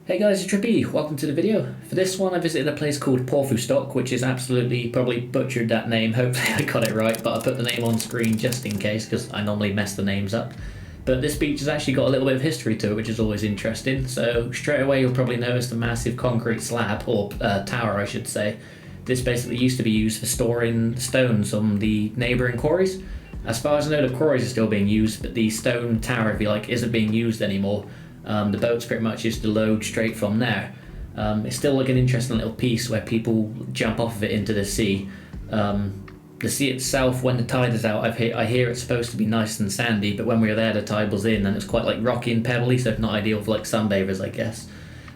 Hey guys, it's Trippy. Welcome to the video. For this one I visited a place called Porthoustock, which is absolutely probably butchered that name. Hopefully I got it right, but I put the name on screen just in case because I normally mess the names up. But this beach has actually got a little bit of history to it, which is always interesting. So straight away you'll probably notice the massive concrete slab, or tower I should say. This basically used to be used for storing stones on the neighbouring quarries. As far as I know, the quarries are still being used, but the stone tower, if you like, isn't being used anymore. The boat's pretty much used to load straight from there. It's still like an interesting little piece where people jump off of it into the sea. The sea itself, when the tide is out, I hear it's supposed to be nice and sandy, but when we were there, the tide was in and it's quite like rocky and pebbly, so it's not ideal for like sunbathers, I guess.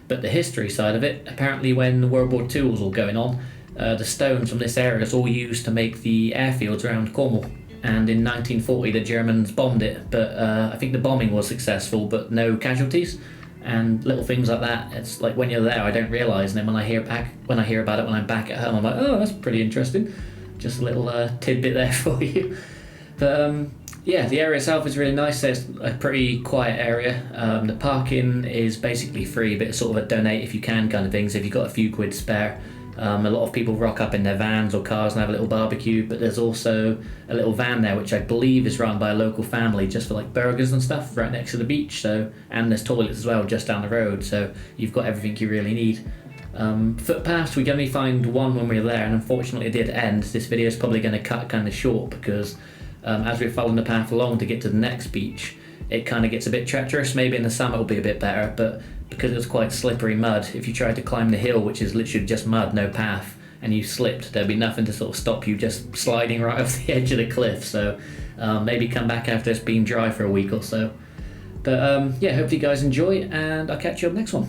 But the history side of it, apparently when World War II was all going on, the stones from this area is all used to make the airfields around Cornwall. And in 1940 the Germans bombed it, but I think the bombing was successful, but no casualties. And little things like that, it's like when you're there, I don't realise, and then when I hear about it when I'm back at home, I'm like, oh, that's pretty interesting. Just a little tidbit there for you. But yeah, the area itself is really nice. It's a pretty quiet area. The parking is basically free, but it's sort of a donate if you can kind of thing. So if you've got a few quid spare, a lot of people rock up in their vans or cars and have a little barbecue, but there's also a little van there which I believe is run by a local family just for like burgers and stuff right next to the beach. So, and there's toilets as well just down the road, so you've got everything you really need. Footpaths, we only find one when we were there, and unfortunately it did end. This video is probably going to cut kind of short because as we're following the path along to get to the next beach, it kind of gets a bit treacherous. Maybe in the summer it'll be a bit better, but because it was quite slippery mud, if you tried to climb the hill, which is literally just mud, no path, and you slipped, there'd be nothing to sort of stop you just sliding right off the edge of the cliff. So maybe come back after it's been dry for a week or so. But yeah, hopefully you guys enjoy, and I'll catch you up next one.